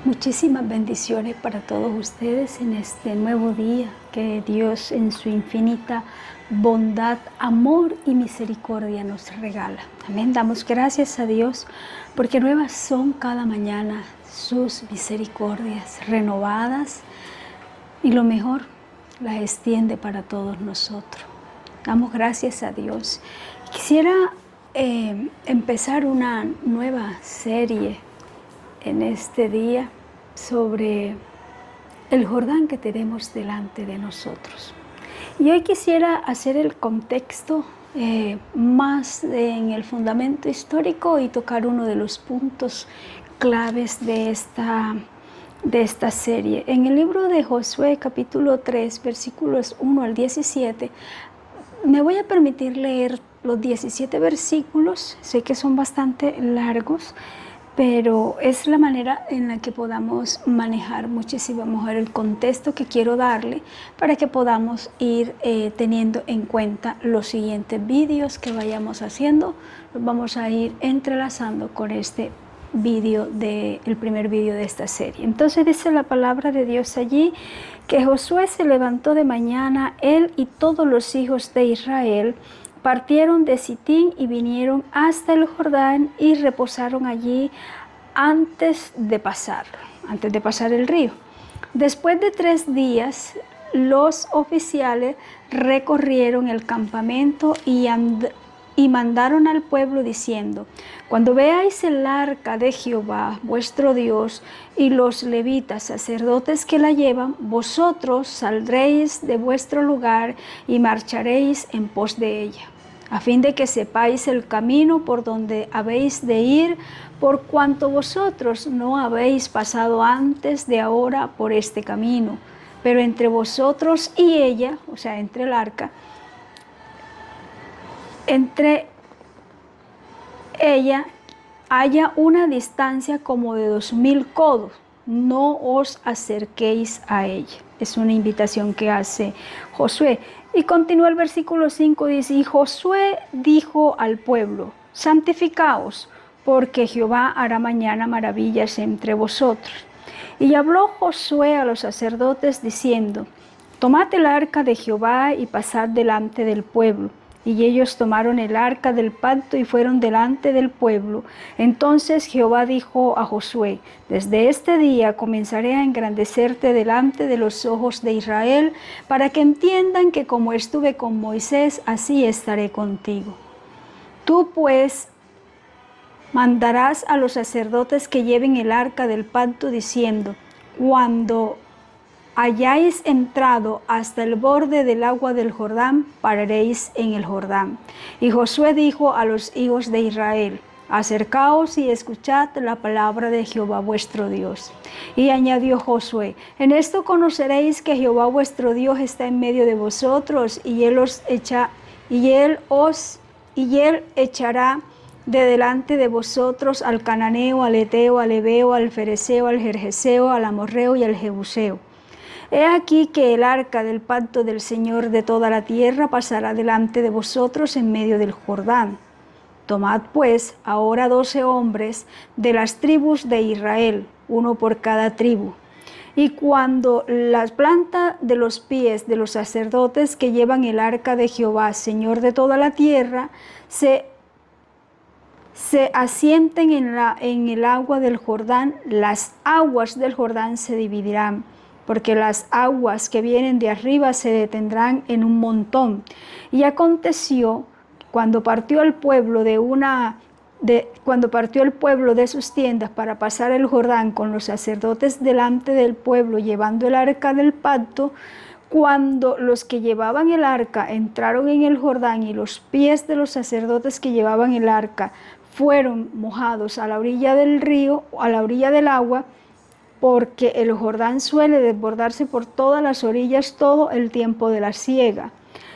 Muchísimas bendiciones para todos ustedes en este nuevo día que Dios en su infinita bondad, amor y misericordia nos regala. Amén. Damos gracias a Dios porque nuevas son cada mañana sus misericordias renovadas y lo mejor las extiende para todos nosotros. Damos gracias a Dios. Quisiera empezar una nueva serie en este día sobre el Jordán que tenemos delante de nosotros. Y hoy quisiera hacer el contexto más en el fundamento histórico y tocar uno de los puntos claves de esta serie. En el libro de Josué, capítulo 3, versículos 1 al 17, me voy a permitir leer los 17 versículos. Sé que son bastante largos, pero es la manera en la que podamos manejar muchísimo mejor el contexto que quiero darle para que podamos ir teniendo en cuenta los siguientes vídeos que vayamos haciendo. Los vamos a ir entrelazando con este vídeo, el primer vídeo de esta serie. Entonces dice la palabra de Dios allí que Josué se levantó de mañana, él y todos los hijos de Israel, partieron de Sitín y vinieron hasta el Jordán y reposaron allí antes de pasar el río. Después de 3 días, los oficiales recorrieron el campamento y mandaron al pueblo diciendo: cuando veáis el arca de Jehová, vuestro Dios, y los levitas, sacerdotes que la llevan, vosotros saldréis de vuestro lugar y marcharéis en pos de ella, a fin de que sepáis el camino por donde habéis de ir, por cuanto vosotros no habéis pasado antes de ahora por este camino. Pero entre vosotros y ella, o sea, entre el arca, entre ella haya una distancia como de 2000 codos, no os acerquéis a ella. Es una invitación que hace Josué. Y continúa el versículo 5, dice: y Josué dijo al pueblo: santificaos, porque Jehová hará mañana maravillas entre vosotros. Y habló Josué a los sacerdotes diciendo: tomad el arca de Jehová y pasad delante del pueblo. Y ellos tomaron el arca del pacto y fueron delante del pueblo. Entonces Jehová dijo a Josué: desde este día comenzaré a engrandecerte delante de los ojos de Israel, para que entiendan que como estuve con Moisés, así estaré contigo. Tú pues mandarás a los sacerdotes que lleven el arca del pacto, diciendo: cuando hayáis entrado hasta el borde del agua del Jordán, pararéis en el Jordán. Y Josué dijo a los hijos de Israel: acercaos y escuchad la palabra de Jehová vuestro Dios. Y añadió Josué: en esto conoceréis que Jehová vuestro Dios está en medio de vosotros, y él echará de delante de vosotros al cananeo, al heteo, al heveo, al fereceo, al gergeseo, al amorreo y al jebuseo. He aquí que el arca del pacto del Señor de toda la tierra pasará delante de vosotros en medio del Jordán. Tomad pues ahora 12 hombres de las tribus de Israel, uno por cada tribu. Y cuando la planta de los pies de los sacerdotes que llevan el arca de Jehová, Señor de toda la tierra, se asienten en el agua del Jordán, las aguas del Jordán se dividirán, porque las aguas que vienen de arriba se detendrán en un montón. Y aconteció, cuando partió el pueblo de sus tiendas para pasar el Jordán con los sacerdotes delante del pueblo llevando el arca del pacto, cuando los que llevaban el arca entraron en el Jordán y los pies de los sacerdotes que llevaban el arca fueron mojados a la orilla del río, a la orilla del agua, porque el Jordán suele desbordarse por todas las orillas todo el tiempo de la siega.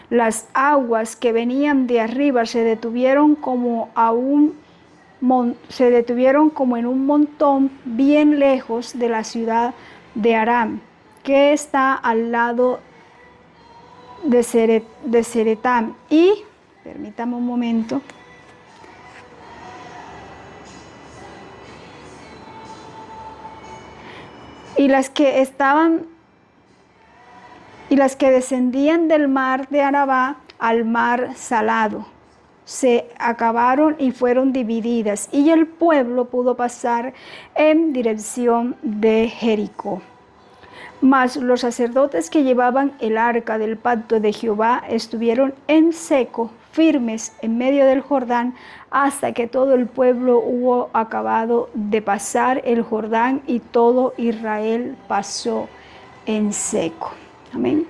Las aguas que venían de arriba se detuvieron como en un montón bien lejos de la ciudad de Aram, que está al lado de Zeretam. Y, permítame un momento, y las que estaban y las que descendían del mar de Arabá al mar salado se acabaron y fueron divididas, y el pueblo pudo pasar en dirección de Jericó. Mas los sacerdotes que llevaban el arca del pacto de Jehová estuvieron en seco, firmes en medio del Jordán, hasta que todo el pueblo hubo acabado de pasar el Jordán, y todo Israel pasó en seco. Amén.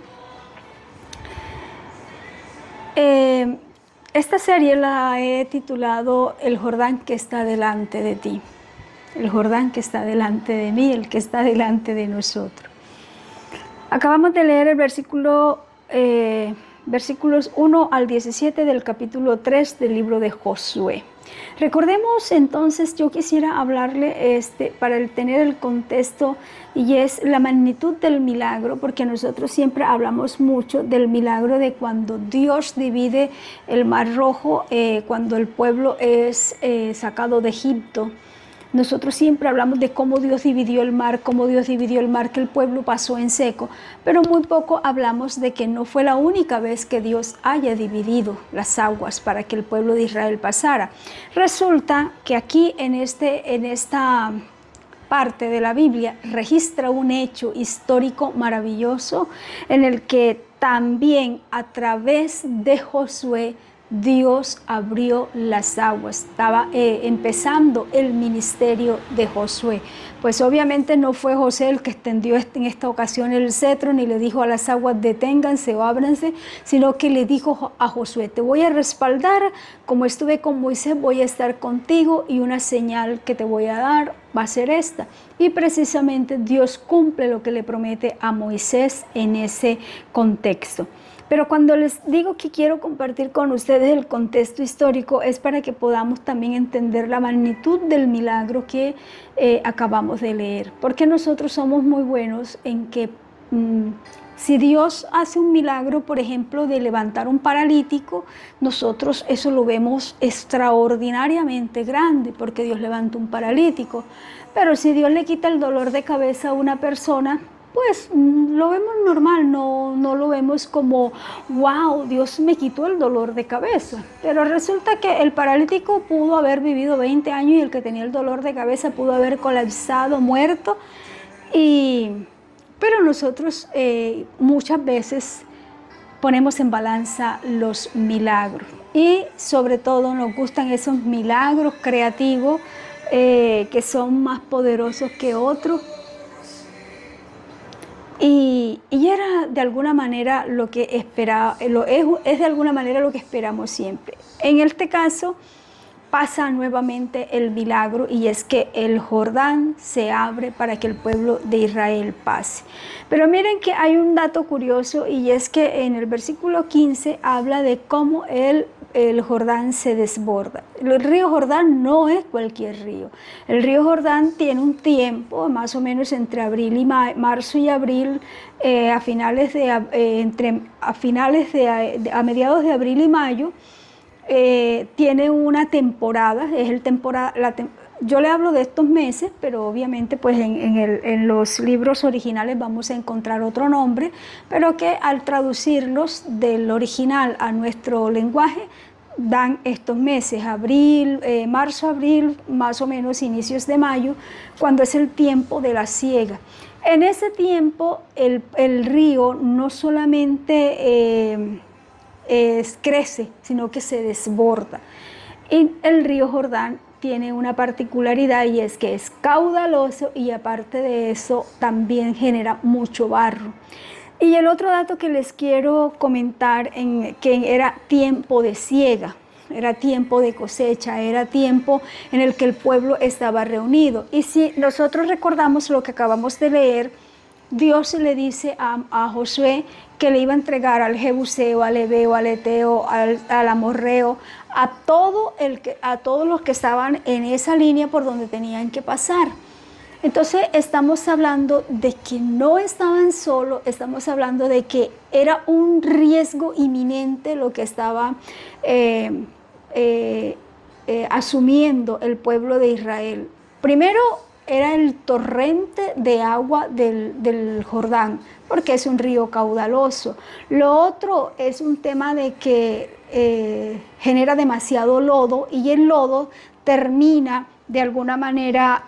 Esta serie la he titulado El Jordán que está delante de ti. El Jordán que está delante de mí, el que está delante de nosotros. Acabamos de leer el versículos 1 al 17 del capítulo 3 del libro de Josué. Recordemos entonces, yo quisiera hablarle para tener el contexto, y es la magnitud del milagro, porque nosotros siempre hablamos mucho del milagro de cuando Dios divide el Mar Rojo, cuando el pueblo es sacado de Egipto. Nosotros siempre hablamos de cómo Dios dividió el mar, que el pueblo pasó en seco, pero muy poco hablamos de que no fue la única vez que Dios haya dividido las aguas para que el pueblo de Israel pasara. Resulta que aquí en esta parte de la Biblia registra un hecho histórico maravilloso en el que también a través de Josué Dios abrió las aguas. Estaba empezando el ministerio de Josué. Pues obviamente no fue José el que extendió en esta ocasión el cetro, ni le dijo a las aguas deténganse o ábranse, sino que le dijo a Josué: te voy a respaldar, como estuve con Moisés, voy a estar contigo, y una señal que te voy a dar va a ser esta. Y precisamente Dios cumple lo que le promete a Moisés en ese contexto. Pero cuando les digo que quiero compartir con ustedes el contexto histórico, es para que podamos también entender la magnitud del milagro que acabamos de leer. Porque nosotros somos muy buenos en que si Dios hace un milagro, por ejemplo, de levantar un paralítico, nosotros eso lo vemos extraordinariamente grande, porque Dios levanta un paralítico. Pero si Dios le quita el dolor de cabeza a una persona, pues lo vemos normal, no lo vemos como wow, Dios me quitó el dolor de cabeza. Pero resulta que el paralítico pudo haber vivido 20 años y el que tenía el dolor de cabeza pudo haber colapsado, muerto. Pero nosotros muchas veces ponemos en balanza los milagros, y sobre todo nos gustan esos milagros creativos que son más poderosos que otros. Y era de alguna manera lo que esperaba, es de alguna manera lo que esperamos siempre. En este caso pasa nuevamente el milagro, y es que el Jordán se abre para que el pueblo de Israel pase. Pero miren que hay un dato curioso, y es que en el versículo 15 habla de cómo el Jordán se desborda. El río Jordán no es cualquier río. El río Jordán tiene un tiempo, más o menos entre marzo y abril, a mediados de abril y mayo. Tiene una temporada, yo le hablo de estos meses, pero obviamente pues en los libros originales vamos a encontrar otro nombre, pero que al traducirlos del original a nuestro lenguaje dan estos meses: marzo, abril, más o menos inicios de mayo, cuando es el tiempo de la siega. En ese tiempo el río no solamente crece, sino que se desborda. Y el río Jordán tiene una particularidad, y es que es caudaloso, y aparte de eso también genera mucho barro. Y el otro dato que les quiero comentar, que era tiempo de siega, era tiempo de cosecha, era tiempo en el que el pueblo estaba reunido. Y si nosotros recordamos lo que acabamos de leer, Dios le dice a Josué que le iba a entregar al Jebuseo, al Heveo, al Eteo, al Amorreo, a todos los que estaban en esa línea por donde tenían que pasar. Entonces estamos hablando de que no estaban solos, estamos hablando de que era un riesgo inminente lo que estaba asumiendo el pueblo de Israel. Primero, era el torrente de agua del Jordán, porque es un río caudaloso. Lo otro es un tema de que genera demasiado lodo y el lodo termina de alguna manera,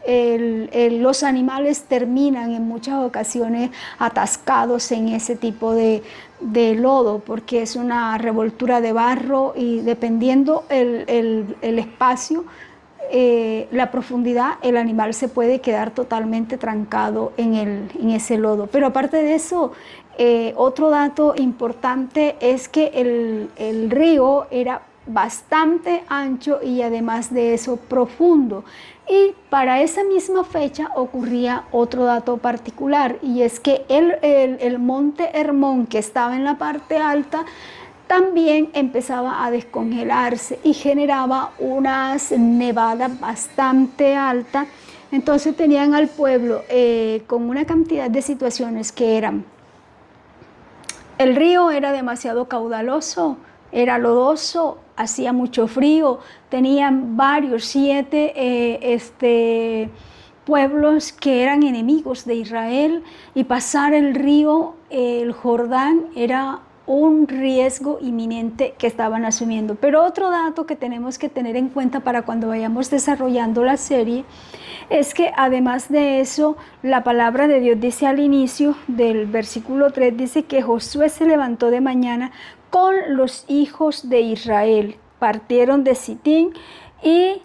los animales terminan en muchas ocasiones atascados en ese tipo de lodo, porque es una revoltura de barro y dependiendo el espacio, la profundidad, el animal se puede quedar totalmente trancado en ese lodo. Pero aparte de eso, otro dato importante es que el río era bastante ancho y además de eso profundo. Y para esa misma fecha ocurría otro dato particular, y es que el monte Hermón, que estaba en la parte alta, también empezaba a descongelarse y generaba unas nevadas bastante altas. Entonces tenían al pueblo con una cantidad de situaciones que eran: el río era demasiado caudaloso, era lodoso, hacía mucho frío, tenían varios, 7 pueblos que eran enemigos de Israel, y pasar el río, el Jordán, era un riesgo inminente que estaban asumiendo. Pero otro dato que tenemos que tener en cuenta para cuando vayamos desarrollando la serie es que además de eso, la palabra de Dios dice al inicio del versículo 3, dice que Josué se levantó de mañana con los hijos de Israel, partieron de Sitín y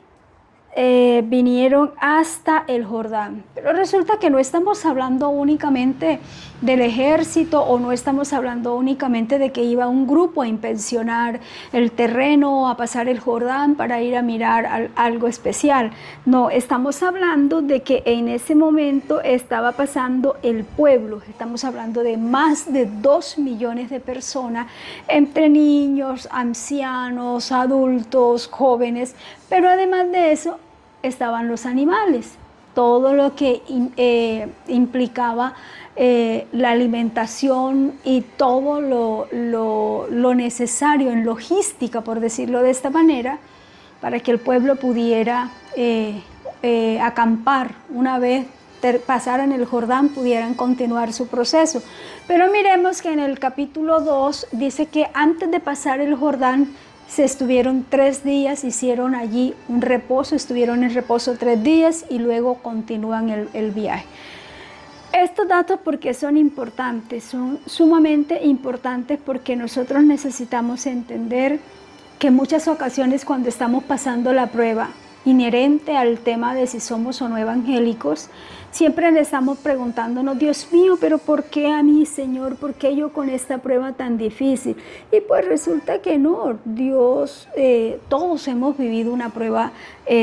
vinieron hasta el Jordán. Pero resulta que no estamos hablando únicamente del ejército, o no estamos hablando únicamente de que iba un grupo a inspeccionar el terreno, a pasar el Jordán para ir a mirar algo especial. No, estamos hablando de que en ese momento estaba pasando el pueblo. Estamos hablando de más de 2 millones de personas, entre niños, ancianos, adultos, jóvenes, pero además de eso estaban los animales, todo lo que implicaba la alimentación y todo lo necesario en logística, por decirlo de esta manera, para que el pueblo pudiera acampar. Una vez pasaran el Jordán, pudieran continuar su proceso. Pero miremos que en el capítulo 2 dice que antes de pasar el Jordán se estuvieron 3 días, hicieron allí un reposo, estuvieron en reposo 3 días y luego continúan el viaje. Estos datos, porque son importantes, son sumamente importantes, porque nosotros necesitamos entender que en muchas ocasiones cuando estamos pasando la prueba inherente al tema de si somos o no evangélicos, siempre le estamos preguntándonos: Dios mío, pero ¿por qué a mí, Señor? ¿Por qué yo con esta prueba tan difícil? Y pues resulta que no, Dios, todos hemos vivido una prueba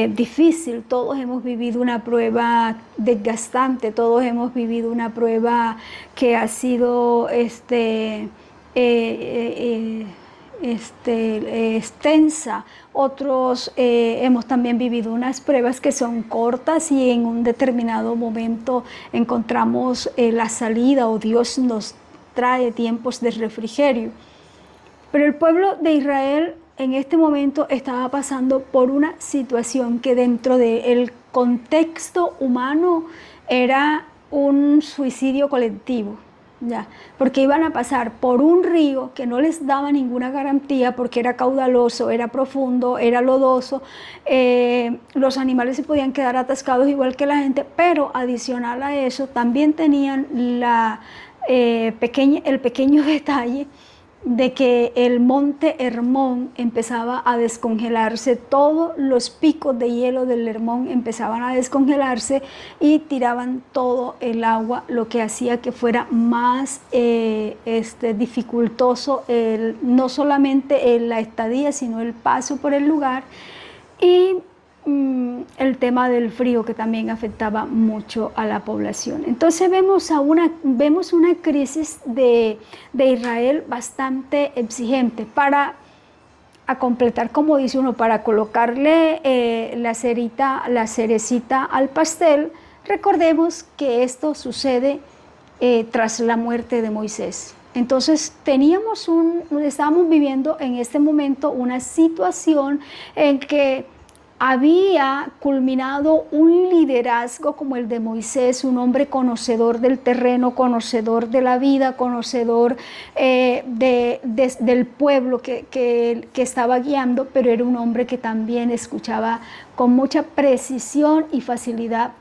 difícil, todos hemos vivido una prueba desgastante, todos hemos vivido una prueba que ha sido extensa. Otros hemos también vivido unas pruebas que son cortas y en un determinado momento encontramos la salida, o Dios nos trae tiempos de refrigerio. Pero el pueblo de Israel en este momento estaba pasando por una situación que dentro del contexto humano era un suicidio colectivo. Ya, porque iban a pasar por un río que no les daba ninguna garantía, porque era caudaloso, era profundo, era lodoso, los animales se podían quedar atascados igual que la gente, pero adicional a eso también tenían el pequeño detalle de que el monte Hermón empezaba a descongelarse, todos los picos de hielo del Hermón empezaban a descongelarse y tiraban todo el agua, lo que hacía que fuera más dificultoso no solamente la estadía, sino el paso por el lugar, y el tema del frío, que también afectaba mucho a la población. Entonces vemos una crisis de Israel bastante exigente. Para completar, como dice uno, para colocarle la cerecita al pastel, recordemos que esto sucede tras la muerte de Moisés. Entonces estábamos viviendo en este momento una situación en que había culminado un liderazgo como el de Moisés, un hombre conocedor del terreno, conocedor de la vida, conocedor del pueblo que estaba guiando, pero era un hombre que también escuchaba con mucha precisión y facilidad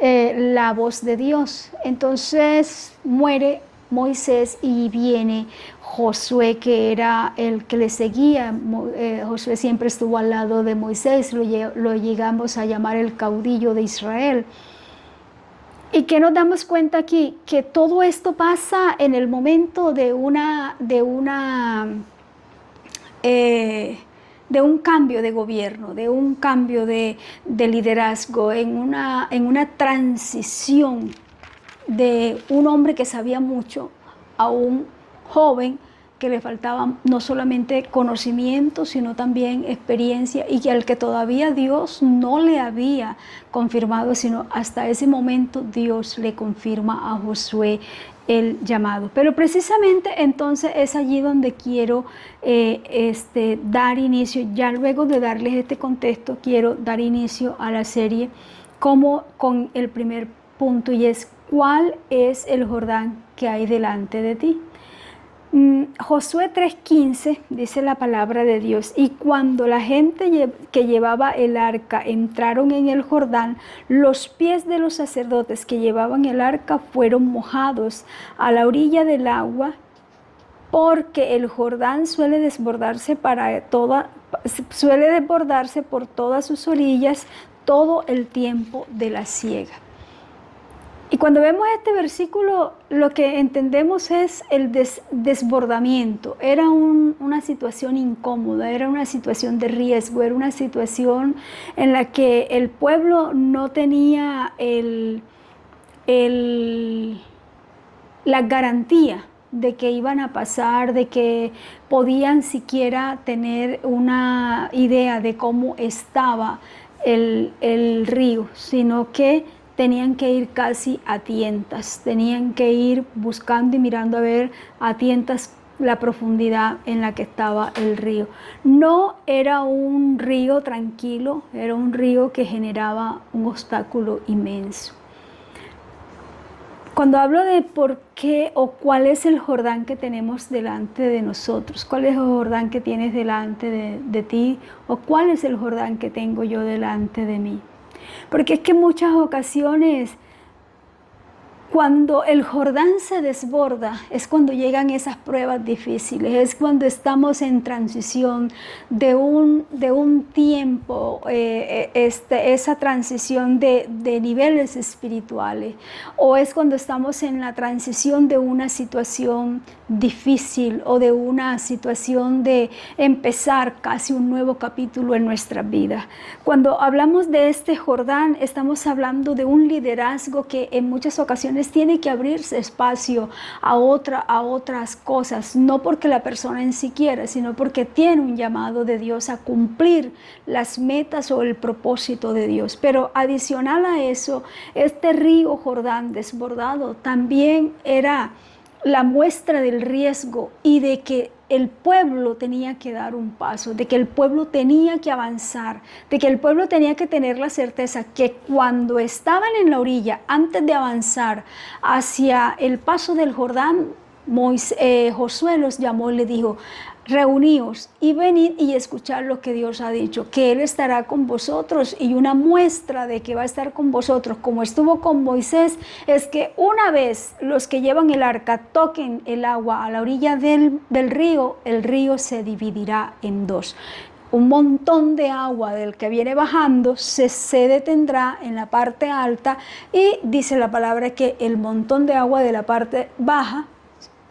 la voz de Dios. Entonces muere Moisés y viene Josué, que era el que le seguía. Josué siempre estuvo al lado de Moisés, lo llegamos a llamar el caudillo de Israel. ¿Y qué nos damos cuenta aquí? Que todo esto pasa en el momento de un cambio de gobierno, de un cambio de liderazgo, en una transición de un hombre que sabía mucho a un joven que le faltaba no solamente conocimiento, sino también experiencia, y que al que todavía Dios no le había confirmado, sino hasta ese momento Dios le confirma a Josué el llamado. Pero precisamente entonces es allí donde quiero dar inicio. Ya luego de darles este contexto, quiero dar inicio a la serie como con el primer punto, y es: ¿cuál es el Jordán que hay delante de ti? Josué 3:15 dice la palabra de Dios: y cuando la gente que llevaba el arca entraron en el Jordán, los pies de los sacerdotes que llevaban el arca fueron mojados a la orilla del agua, porque el Jordán suele desbordarse por todas sus orillas todo el tiempo de la siega. Y cuando vemos este versículo, lo que entendemos es el desbordamiento. Era una situación incómoda, era una situación de riesgo, era una situación en la que el pueblo no tenía la garantía de que iban a pasar, de que podían siquiera tener una idea de cómo estaba el río, sino que tenían que ir casi a tientas, tenían que ir buscando y mirando a ver a tientas la profundidad en la que estaba el río. No era un río tranquilo, era un río que generaba un obstáculo inmenso. Cuando hablo de por qué o cuál es el Jordán que tenemos delante de nosotros, cuál es el Jordán que tienes delante de ti, o cuál es el Jordán que tengo yo delante de mí. Porque es que en muchas ocasiones, cuando el Jordán se desborda, es cuando llegan esas pruebas difíciles, es cuando estamos en transición de un tiempo, esa transición de niveles espirituales, o es cuando estamos en la transición de una situación difícil o de una situación de empezar casi un nuevo capítulo en nuestra vida. Cuando hablamos de este Jordán, estamos hablando de un liderazgo que en muchas ocasiones tiene que abrirse espacio a otras cosas, no porque la persona en sí quiera, sino porque tiene un llamado de Dios a cumplir las metas o el propósito de Dios. Pero adicional a eso, este río Jordán desbordado también era la muestra del riesgo y de que el pueblo tenía que dar un paso, de que el pueblo tenía que avanzar, de que el pueblo tenía que tener la certeza que cuando estaban en la orilla, antes de avanzar hacia el paso del Jordán, Josué los llamó y le dijo: reuníos y venid y escuchad lo que Dios ha dicho, que Él estará con vosotros. Y una muestra de que va a estar con vosotros, como estuvo con Moisés, es que una vez los que llevan el arca toquen el agua a la orilla del río, el río se dividirá en dos. Un montón de agua del que viene bajando se detendrá en la parte alta, y dice la palabra que el montón de agua de la parte baja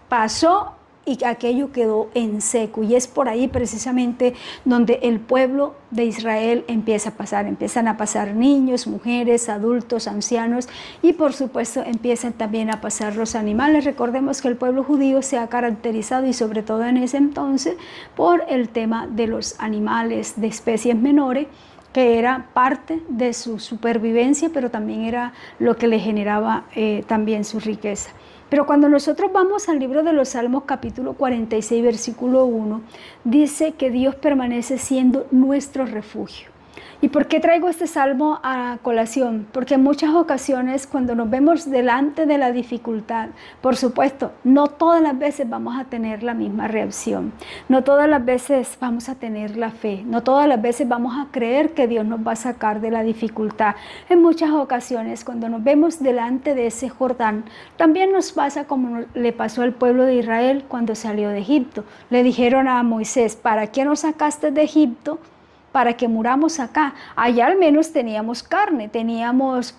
pasó y aquello quedó en seco. Y es por ahí precisamente donde el pueblo de Israel empieza a pasar. Empiezan a pasar niños, mujeres, adultos, ancianos, y por supuesto empiezan también a pasar los animales. Recordemos que el pueblo judío se ha caracterizado, y sobre todo en ese entonces, por el tema de los animales de especies menores, que era parte de su supervivencia, pero también era lo que le generaba también su riqueza. Pero cuando nosotros vamos al libro de los Salmos capítulo 46 versículo 1, dice que Dios permanece siendo nuestro refugio. ¿Y por qué traigo este salmo a colación? Porque en muchas ocasiones cuando nos vemos delante de la dificultad, por supuesto, no todas las veces vamos a tener la misma reacción, no todas las veces vamos a tener la fe, no todas las veces vamos a creer que Dios nos va a sacar de la dificultad. En muchas ocasiones cuando nos vemos delante de ese Jordán, también nos pasa como le pasó al pueblo de Israel cuando salió de Egipto. Le dijeron a Moisés, ¿para qué nos sacaste de Egipto? Para que muramos acá. Allá al menos teníamos carne,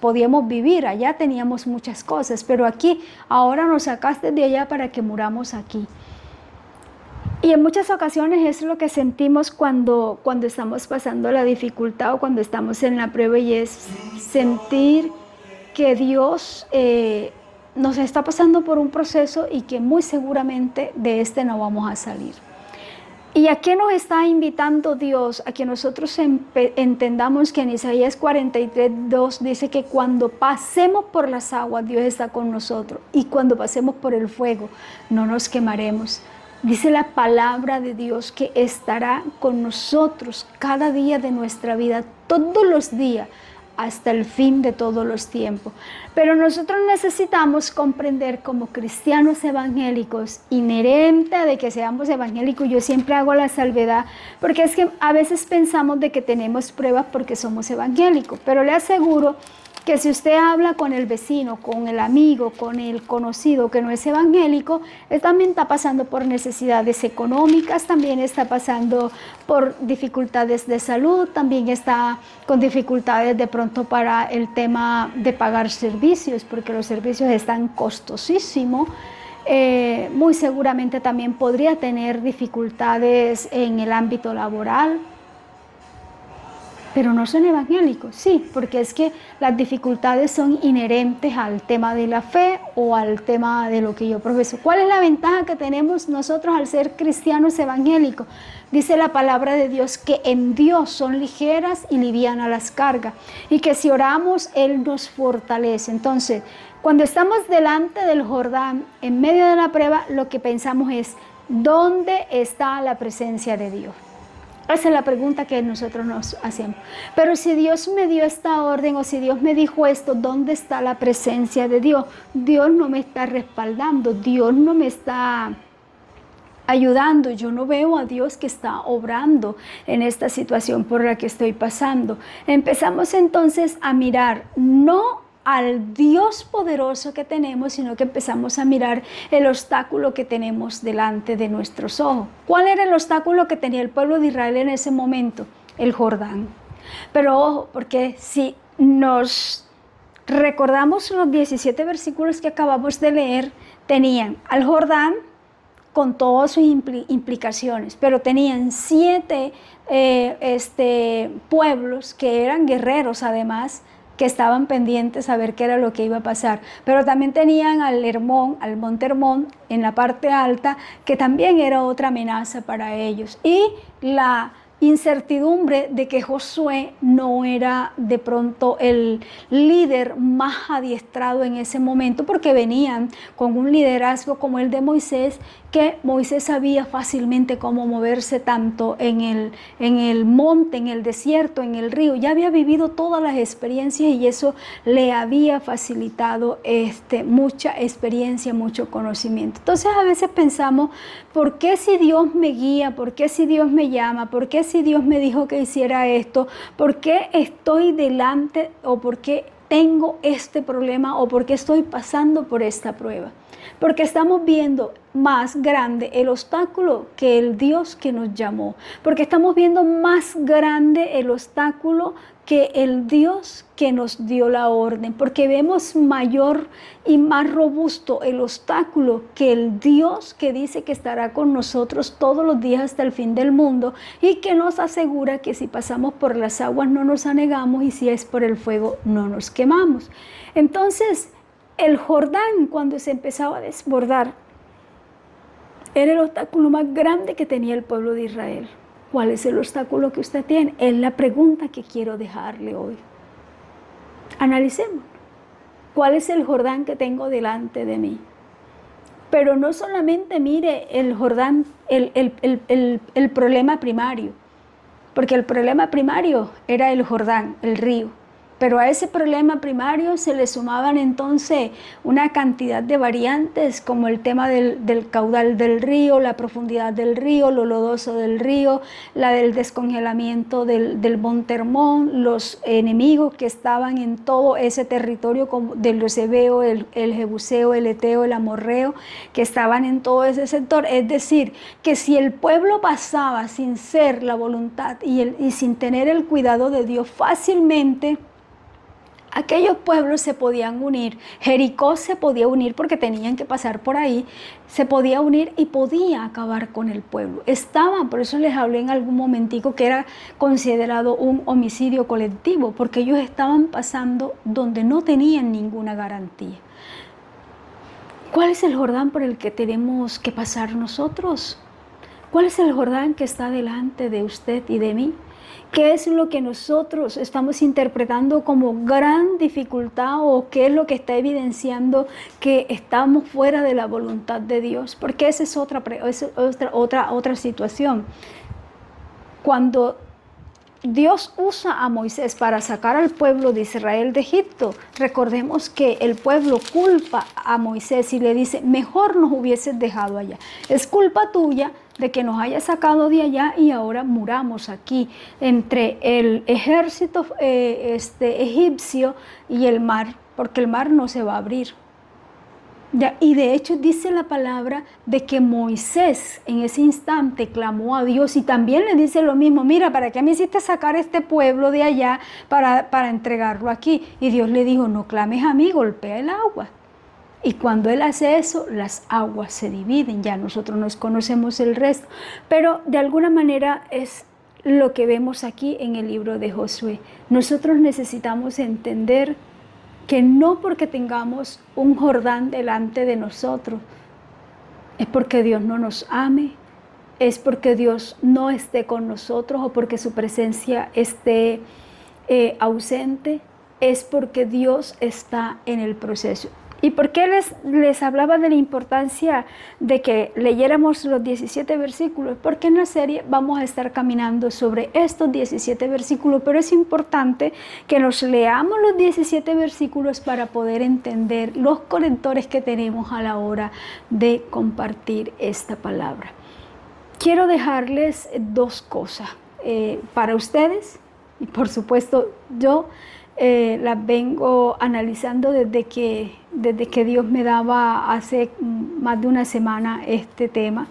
podíamos vivir, allá teníamos muchas cosas, pero aquí, ahora nos sacaste de allá para que muramos aquí. Y en muchas ocasiones es lo que sentimos cuando estamos pasando la dificultad o cuando estamos en la prueba, y es sentir que Dios nos está pasando por un proceso y que muy seguramente de este no vamos a salir. ¿Y a qué nos está invitando Dios? A que nosotros entendamos que en Isaías 43:2 dice que cuando pasemos por las aguas, Dios está con nosotros. Y cuando pasemos por el fuego, no nos quemaremos. Dice la palabra de Dios que estará con nosotros cada día de nuestra vida, todos los días, hasta el fin de todos los tiempos. Pero nosotros necesitamos comprender como cristianos evangélicos, inherente a de que seamos evangélicos, yo siempre hago la salvedad, porque es que a veces pensamos de que tenemos pruebas porque somos evangélicos, pero le aseguro que si usted habla con el vecino, con el amigo, con el conocido que no es evangélico, él también está pasando por necesidades económicas, también está pasando por dificultades de salud, también está con dificultades de pronto para el tema de pagar servicios, porque los servicios están costosísimos. Muy seguramente también podría tener dificultades en el ámbito laboral. Pero no son evangélicos, sí, porque es que las dificultades son inherentes al tema de la fe o al tema de lo que yo profeso. ¿Cuál es la ventaja que tenemos nosotros al ser cristianos evangélicos? Dice la palabra de Dios que en Dios son ligeras y livianas las cargas, y que si oramos, Él nos fortalece. Entonces, cuando estamos delante del Jordán, en medio de la prueba, lo que pensamos es, ¿dónde está la presencia de Dios? Esa es la pregunta que nosotros nos hacemos. Pero si Dios me dio esta orden o si Dios me dijo esto, ¿dónde está la presencia de Dios? Dios no me está respaldando, Dios no me está ayudando. Yo no veo a Dios que está obrando en esta situación por la que estoy pasando. Empezamos entonces a mirar, no al Dios poderoso que tenemos, sino que empezamos a mirar el obstáculo que tenemos delante de nuestros ojos. ¿Cuál era el obstáculo que tenía el pueblo de Israel en ese momento? El Jordán. Pero ojo, porque si nos recordamos los 17 versículos que acabamos de leer, tenían al Jordán con todas sus implicaciones, pero tenían 7 pueblos que eran guerreros además, que estaban pendientes a ver qué era lo que iba a pasar. Pero también tenían al Hermón, al monte Hermón, en la parte alta, que también era otra amenaza para ellos. Y la incertidumbre de que Josué no era de pronto el líder más adiestrado en ese momento, porque venían con un liderazgo como el de Moisés, que Moisés sabía fácilmente cómo moverse tanto en el monte, en el desierto, en el río. Ya había vivido todas las experiencias y eso le había facilitado mucha experiencia, mucho conocimiento. Entonces a veces pensamos, ¿por qué si Dios me guía? ¿Por qué si Dios me llama? ¿Por qué si Dios me dijo que hiciera esto? ¿Por qué estoy delante o por qué tengo este problema o por qué estoy pasando por esta prueba? Porque estamos viendo más grande el obstáculo que el Dios que nos llamó. Porque estamos viendo más grande el obstáculo que el Dios que nos dio la orden. Porque vemos mayor y más robusto el obstáculo que el Dios que dice que estará con nosotros todos los días hasta el fin del mundo y que nos asegura que si pasamos por las aguas no nos anegamos y si es por el fuego no nos quemamos. Entonces, el Jordán, cuando se empezaba a desbordar, era el obstáculo más grande que tenía el pueblo de Israel. ¿Cuál es el obstáculo que usted tiene? Es la pregunta que quiero dejarle hoy. Analicemos. ¿Cuál es el Jordán que tengo delante de mí? Pero no solamente mire el Jordán, el problema primario, porque el problema primario era el Jordán, el río. Pero a ese problema primario se le sumaban entonces una cantidad de variantes, como el tema del caudal del río, la profundidad del río, lo lodoso del río, la del descongelamiento del monte Hermón, los enemigos que estaban en todo ese territorio del Jebuseo, el Jebuseo, el Eteo, el Amorreo, que estaban en todo ese sector. Es decir, que si el pueblo pasaba sin ser la voluntad y sin tener el cuidado de Dios, fácilmente aquellos pueblos se podían unir. Jericó se podía unir porque tenían que pasar por ahí, se podía unir y podía acabar con el pueblo. Estaban, por eso les hablé en algún momentico que era considerado un homicidio colectivo, porque ellos estaban pasando donde no tenían ninguna garantía. ¿Cuál es el Jordán por el que tenemos que pasar nosotros? ¿Cuál es el Jordán que está delante de usted y de mí? ¿Qué es lo que nosotros estamos interpretando como gran dificultad o qué es lo que está evidenciando que estamos fuera de la voluntad de Dios? Porque esa es otra situación. Cuando Dios usa a Moisés para sacar al pueblo de Israel de Egipto, recordemos que el pueblo culpa a Moisés y le dice, mejor nos hubieses dejado allá. Es culpa tuya de que nos hayas sacado de allá y ahora muramos aquí entre el ejército egipcio y el mar, porque el mar no se va a abrir. Ya, y de hecho dice la palabra de que Moisés en ese instante clamó a Dios y también le dice lo mismo, mira, ¿para qué me hiciste sacar este pueblo de allá para entregarlo aquí? Y Dios le dijo, no clames a mí, golpea el agua. Y cuando Él hace eso, las aguas se dividen, ya nosotros nos conocemos el resto. Pero de alguna manera es lo que vemos aquí en el libro de Josué. Nosotros necesitamos entender que no porque tengamos un Jordán delante de nosotros, es porque Dios no nos ame, es porque Dios no esté con nosotros o porque su presencia esté ausente, es porque Dios está en el proceso. ¿Y por qué les hablaba de la importancia de que leyéramos los 17 versículos? Porque en la serie vamos a estar caminando sobre estos 17 versículos, pero es importante que nos leamos los 17 versículos para poder entender los conectores que tenemos a la hora de compartir esta palabra. Quiero dejarles dos cosas para ustedes, y por supuesto yo las vengo analizando desde que Dios me daba hace más de una semana este tema,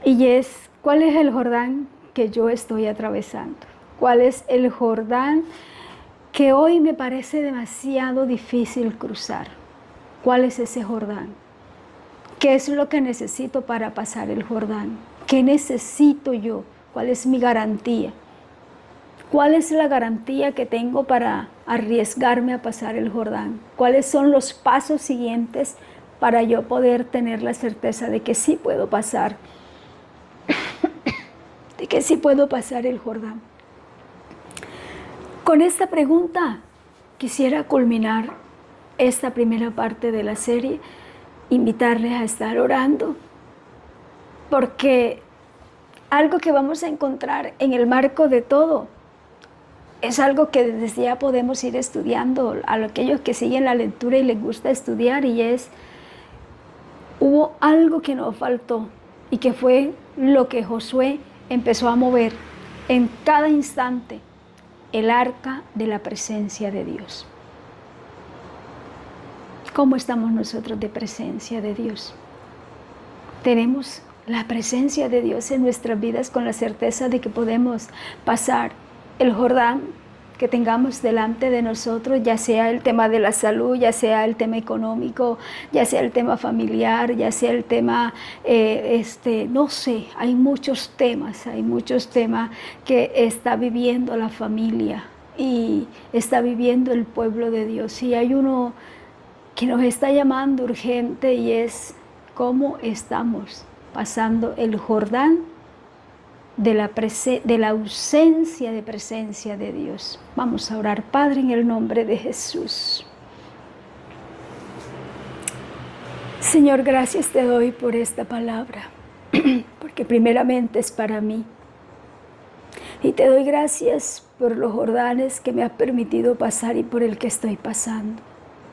y es ¿cuál es el Jordán que yo estoy atravesando? ¿Cuál es el Jordán que hoy me parece demasiado difícil cruzar? ¿Cuál es ese Jordán? ¿Qué es lo que necesito para pasar el Jordán? ¿Qué necesito yo? ¿Cuál es mi garantía? ¿Cuál es la garantía que tengo para arriesgarme a pasar el Jordán? ¿Cuáles son los pasos siguientes para yo poder tener la certeza de que sí puedo pasar? De que sí puedo pasar el Jordán. Con esta pregunta quisiera culminar esta primera parte de la serie, invitarles a estar orando, porque algo que vamos a encontrar en el marco de todo es algo que desde ya podemos ir estudiando a aquellos que siguen la lectura y les gusta estudiar, y hubo algo que nos faltó y que fue lo que Josué empezó a mover en cada instante: el arca de la presencia de Dios. ¿Cómo estamos nosotros de presencia de Dios? Tenemos la presencia de Dios en nuestras vidas con la certeza de que podemos pasar el Jordán que tengamos delante de nosotros, ya sea el tema de la salud, ya sea el tema económico, ya sea el tema familiar, ya sea el tema, no sé, hay muchos temas que está viviendo la familia y está viviendo el pueblo de Dios. Y hay uno que nos está llamando urgente, y es cómo estamos pasando el Jordán de la ausencia de presencia de Dios. Vamos a orar. Padre, en el nombre de Jesús. Señor, gracias te doy por esta palabra, porque primeramente es para mí. Y te doy gracias por los Jordanes que me has permitido pasar y por el que estoy pasando.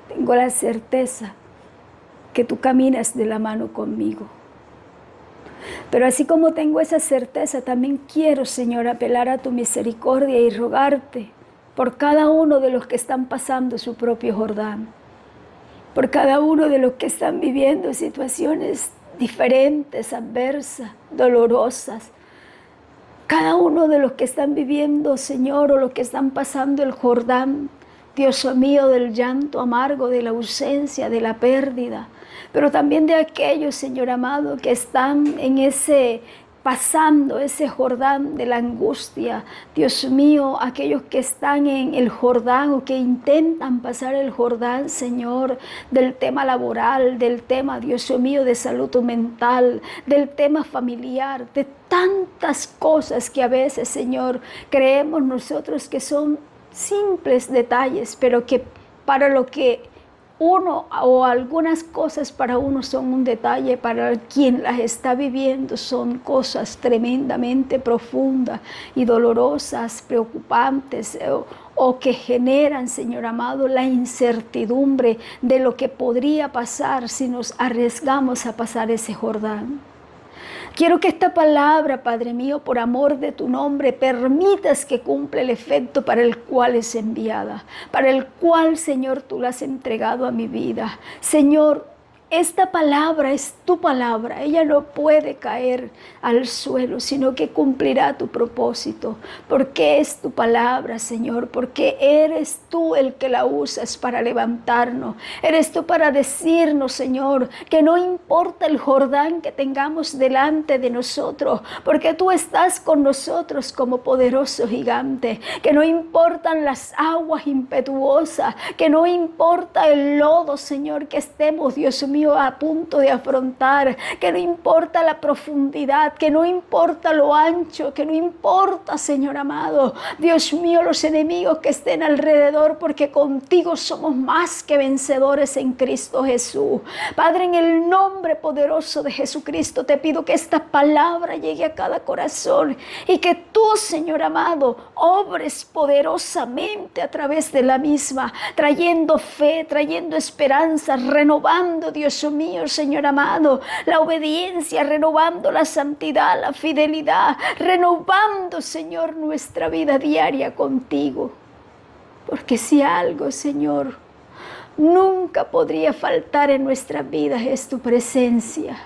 Tengo la certeza que tú caminas de la mano conmigo. Pero así como tengo esa certeza, también quiero, Señor, apelar a tu misericordia y rogarte por cada uno de los que están pasando su propio Jordán, por cada uno de los que están viviendo situaciones diferentes, adversas, dolorosas. Cada uno de los que están viviendo, Señor, o los que están pasando el Jordán, Dios mío, del llanto amargo, de la ausencia, de la pérdida, pero también de aquellos, Señor amado, que están pasando ese Jordán de la angustia. Dios mío, aquellos que están en el Jordán o que intentan pasar el Jordán, Señor, del tema laboral, del tema, Dios mío, de salud mental, del tema familiar, de tantas cosas que a veces, Señor, creemos nosotros que son simples detalles, pero que para lo que uno o algunas cosas para uno son un detalle, para quien las está viviendo son cosas tremendamente profundas y dolorosas, preocupantes o que generan, Señor amado, la incertidumbre de lo que podría pasar si nos arriesgamos a pasar ese Jordán. Quiero que esta palabra, Padre mío, por amor de tu nombre, permitas que cumpla el efecto para el cual es enviada, para el cual, Señor, tú la has entregado a mi vida. Señor, esta palabra es tu palabra, ella no puede caer al suelo, sino que cumplirá tu propósito, porque es tu palabra, Señor, porque eres tú el que la usas para levantarnos, eres tú para decirnos, Señor, que no importa el Jordán que tengamos delante de nosotros, porque tú estás con nosotros como poderoso gigante, que no importan las aguas impetuosas, que no importa el lodo, Señor, que estemos, Dios mío, a punto de afrontar, que no importa la profundidad, que no importa lo ancho, que no importa, Señor amado, Dios mío, los enemigos que estén alrededor, porque contigo somos más que vencedores en Cristo Jesús. Padre, en el nombre poderoso de Jesucristo, te pido que esta palabra llegue a cada corazón y que tú, Señor amado, obres poderosamente a través de la misma, trayendo fe, trayendo esperanza, renovando, Dios mío, Señor amado, la obediencia, renovando la santidad, la fidelidad, renovando, Señor, nuestra vida diaria contigo. Porque si algo, Señor, nunca podría faltar en nuestras vidas es tu presencia.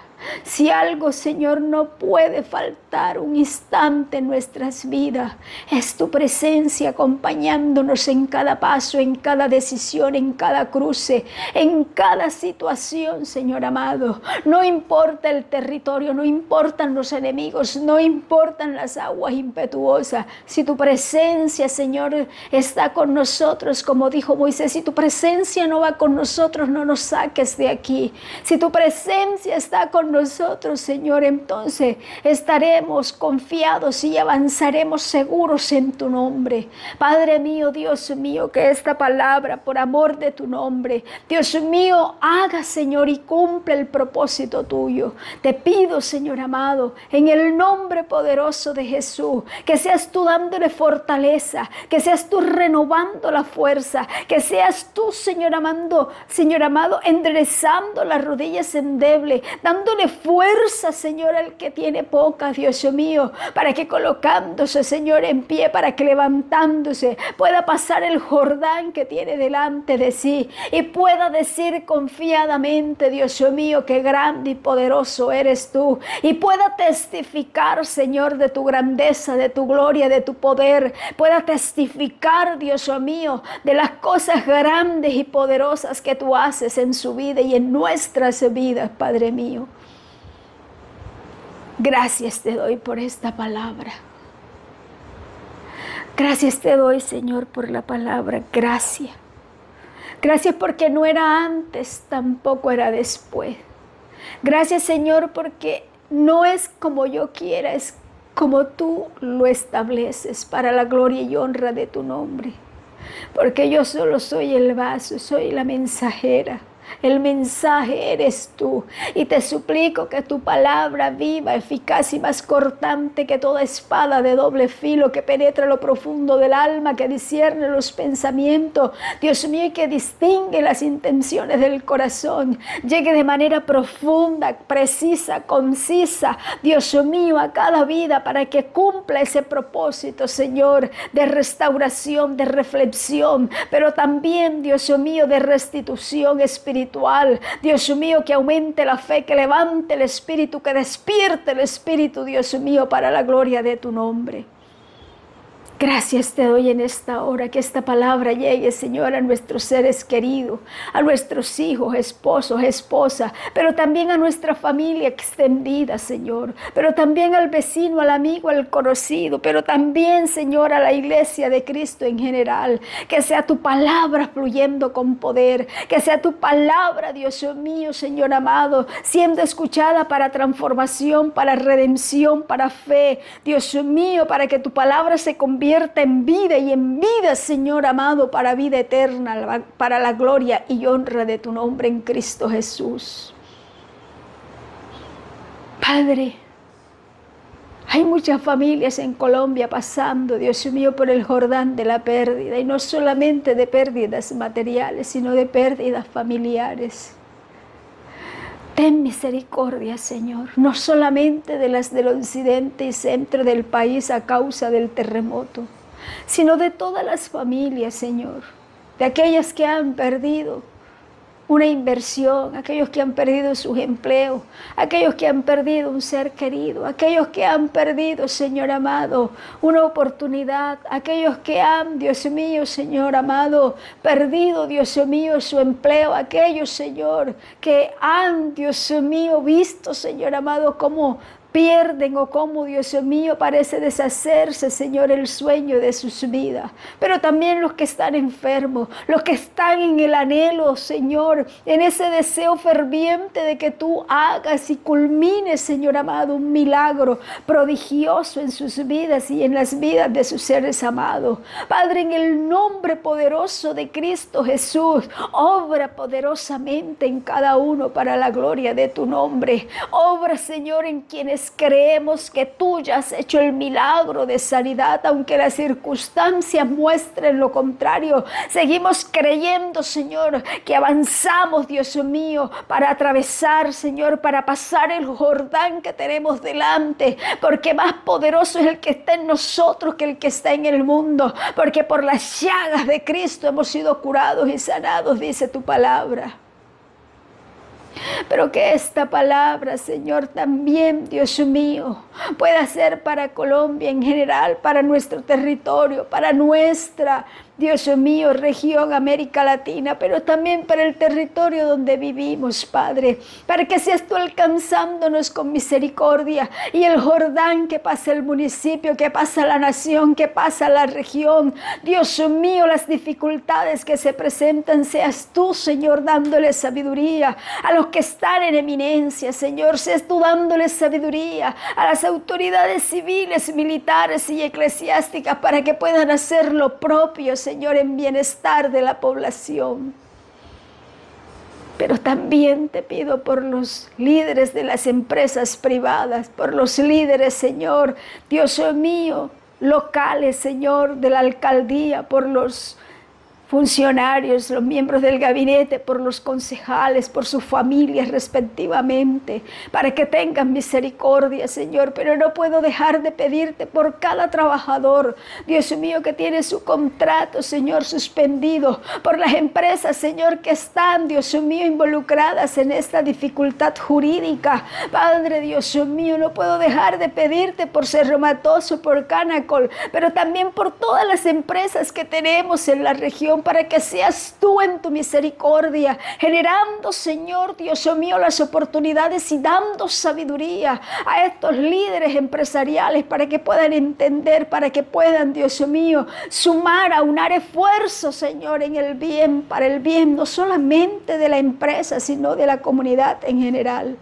Si algo, Señor, no puede faltar un instante en nuestras vidas, es tu presencia acompañándonos en cada paso, en cada decisión, en cada cruce, en cada situación, Señor amado. No importa el territorio, no importan los enemigos, no importan las aguas impetuosas. Si tu presencia, Señor, está con nosotros, como dijo Moisés, si tu presencia no va con nosotros, no nos saques de aquí. Si tu presencia está con nosotros, Señor, entonces estaremos confiados y avanzaremos seguros en tu nombre. Padre mío, Dios mío, que esta palabra, por amor de tu nombre, Dios mío, haga, Señor, y cumple el propósito tuyo. Te pido, Señor amado, en el nombre poderoso de Jesús, que seas tú dándole fortaleza, que seas tú renovando la fuerza, que seas tú, Señor amado, enderezando las rodillas endebles, dándole fuerza, Señor, al que tiene poca, Dios mío, para que colocándose, Señor, en pie, para que levantándose pueda pasar el Jordán que tiene delante de sí y pueda decir confiadamente, Dios mío, que grande y poderoso eres tú, y pueda testificar, Señor, de tu grandeza, de tu gloria, de tu poder, pueda testificar, Dios mío, de las cosas grandes y poderosas que tú haces en su vida y en nuestras vidas, Padre mío. Gracias te doy por esta palabra. Gracias te doy, Señor, por la palabra. Gracias. Gracias porque no era antes, tampoco era después. Gracias, Señor, porque no es como yo quiera, es como tú lo estableces para la gloria y honra de tu nombre. Porque yo solo soy el vaso, soy la mensajera. El mensaje eres tú. Y te suplico que tu palabra viva, eficaz y más cortante que toda espada de doble filo, que penetra lo profundo del alma, que discierne los pensamientos, Dios mío, y que distingue las intenciones del corazón, llegue de manera profunda, precisa, concisa, Dios mío, a cada vida, para que cumpla ese propósito, Señor, de restauración, de reflexión, pero también, Dios mío, de restitución espiritual. Dios mío, que aumente la fe, que levante el espíritu, que despierte el espíritu, Dios mío, para la gloria de tu nombre. Gracias te doy en esta hora, que esta palabra llegue, Señor, a nuestros seres queridos, a nuestros hijos, esposos, esposas, pero también a nuestra familia extendida, Señor, pero también al vecino, al amigo, al conocido, pero también, Señor, a la iglesia de Cristo en general. Que sea tu palabra fluyendo con poder, que sea tu palabra, Dios mío, Señor amado, siendo escuchada para transformación, para redención, para fe, Dios mío, para que tu palabra se convierta en vida y en vida, Señor amado, para vida eterna, para la gloria y honra de tu nombre en Cristo Jesús. Padre, hay muchas familias en Colombia pasando, Dios mío, por el Jordán de la pérdida, y no solamente de pérdidas materiales, sino de pérdidas familiares. Ten misericordia, Señor, no solamente de las del occidente y centro del país a causa del terremoto, sino de todas las familias, Señor, de aquellas que han perdido una inversión, aquellos que han perdido sus empleos, aquellos que han perdido un ser querido, aquellos que han perdido, Señor amado, una oportunidad, aquellos que han, Dios mío, Señor amado, perdido, Dios mío, su empleo, aquellos, Señor, que han, Dios mío, visto, Señor amado, cómo pierden o cómo, Dios mío, parece deshacerse, Señor, el sueño de sus vidas. Pero también los que están enfermos, los que están en el anhelo, Señor, en ese deseo ferviente de que tú hagas y culmines, Señor amado, un milagro prodigioso en sus vidas y en las vidas de sus seres amados. Padre, en el nombre poderoso de Cristo Jesús, obra poderosamente en cada uno para la gloria de tu nombre. Obra, Señor, en quienes creemos que tú ya has hecho el milagro de sanidad, aunque las circunstancias muestren lo contrario. Seguimos creyendo, Señor, que avanzamos, Dios mío, para atravesar, Señor, para pasar el Jordán que tenemos delante, porque más poderoso es el que está en nosotros que el que está en el mundo, porque por las llagas de Cristo hemos sido curados y sanados, dice tu palabra. Pero que esta palabra, Señor, también, Dios mío, pueda ser para Colombia en general, para nuestro territorio, para nuestra, Dios mío, región, América Latina, pero también para el territorio donde vivimos, Padre, para que seas tú alcanzándonos con misericordia, y el Jordán que pasa el municipio, que pasa la nación, que pasa la región, Dios mío, las dificultades que se presentan, seas tú, Señor, dándole sabiduría a los que están en eminencia, Señor, seas tú dándole sabiduría a las autoridades civiles, militares y eclesiásticas, para que puedan hacer lo propio, Señor, en bienestar de la población. Pero también te pido por los líderes de las empresas privadas, por los líderes, Señor, Dios mío, locales, Señor, de la alcaldía, por los funcionarios, los miembros del gabinete, por los concejales, por sus familias respectivamente, para que tengan misericordia, Señor. Pero no puedo dejar de pedirte por cada trabajador, Dios mío, que tiene su contrato, Señor, suspendido, por las empresas, Señor, que están, Dios mío, involucradas en esta dificultad jurídica. Padre, Dios mío, no puedo dejar de pedirte por Cerro Matoso, por Canacol, pero también por todas las empresas que tenemos en la región, para que seas tú en tu misericordia, generando, Señor, Dios mío, las oportunidades y dando sabiduría a estos líderes empresariales, para que puedan entender, para que puedan, Dios mío, sumar, aunar esfuerzos, Señor, en el bien, para el bien, no solamente de la empresa, sino de la comunidad en general.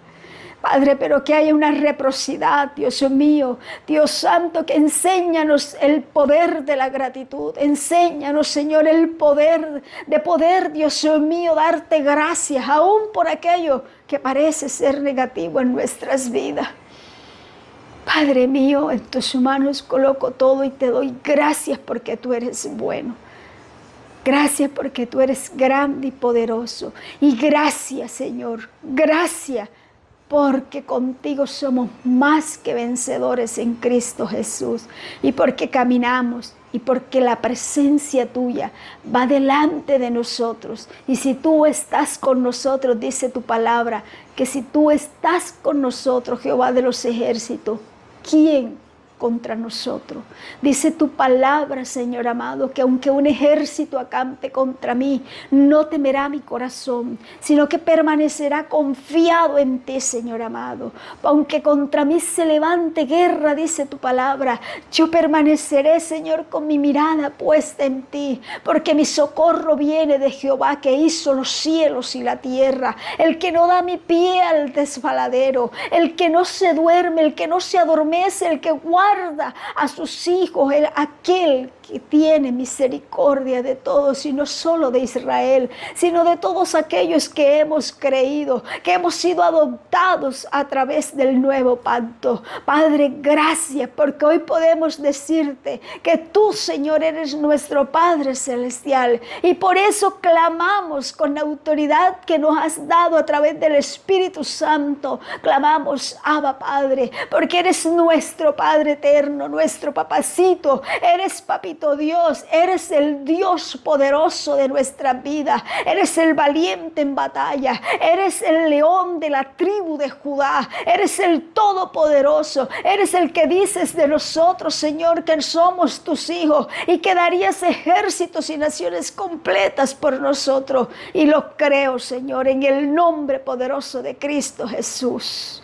Padre, pero que haya una reciprocidad, Dios mío, Dios Santo, que enséñanos el poder de la gratitud. Enséñanos, Señor, el poder de poder, Dios mío, darte gracias, aún por aquello que parece ser negativo en nuestras vidas. Padre mío, en tus manos coloco todo y te doy gracias porque tú eres bueno. Gracias porque tú eres grande y poderoso. Y gracias, Señor, gracias porque contigo somos más que vencedores en Cristo Jesús. Y porque caminamos y porque la presencia tuya va delante de nosotros. Y si tú estás con nosotros, dice tu palabra, que si tú estás con nosotros, Jehová de los ejércitos, ¿quién contra nosotros? Dice tu palabra, Señor amado, que aunque un ejército acampe contra mí, no temerá mi corazón, sino que permanecerá confiado en ti, Señor amado. Aunque contra mí se levante guerra, dice tu palabra, yo permaneceré, Señor, con mi mirada puesta en ti, porque mi socorro viene de Jehová, que hizo los cielos y la tierra, el que no da mi pie al desbaladero, el que no se duerme, el que no se adormece, el que guarda a sus hijos, aquel que tiene misericordia de todos, y no solo de Israel, sino de todos aquellos que hemos creído, que hemos sido adoptados a través del nuevo pacto. Padre, gracias, porque hoy podemos decirte que tú, Señor, eres nuestro Padre celestial, y por eso clamamos con la autoridad que nos has dado a través del Espíritu Santo. Clamamos, Abba Padre, porque eres nuestro Padre eterno, nuestro papacito, eres papito Dios, eres el Dios poderoso de nuestra vida, eres el valiente en batalla, eres el león de la tribu de Judá, eres el todopoderoso, eres el que dices de nosotros, Señor, que somos tus hijos y que darías ejércitos y naciones completas por nosotros, y lo creo, Señor, en el nombre poderoso de Cristo Jesús.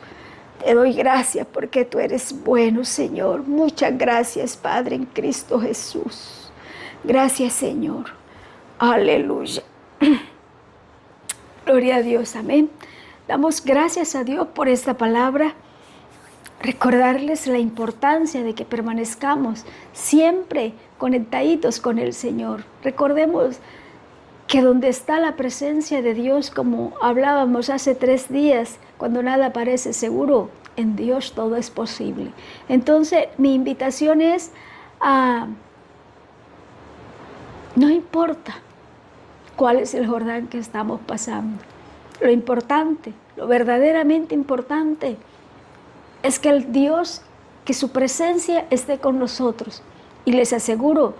Te doy gracias porque tú eres bueno, Señor. Muchas gracias, Padre, en Cristo Jesús. Gracias, Señor. Aleluya. Gloria a Dios, amén. Damos gracias a Dios por esta palabra. Recordarles la importancia de que permanezcamos siempre conectaditos con el Señor. Recordemos que donde está la presencia de Dios, como hablábamos hace 3 días, cuando nada parece seguro, en Dios todo es posible. Entonces, mi invitación es a, no importa cuál es el Jordán que estamos pasando. Lo importante, lo verdaderamente importante, es que el Dios, que su presencia esté con nosotros. Y les aseguro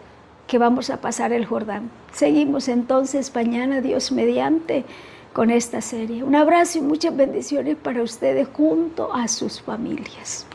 que vamos a pasar el Jordán. Seguimos entonces mañana, Dios mediante, con esta serie. Un abrazo y muchas bendiciones para ustedes junto a sus familias.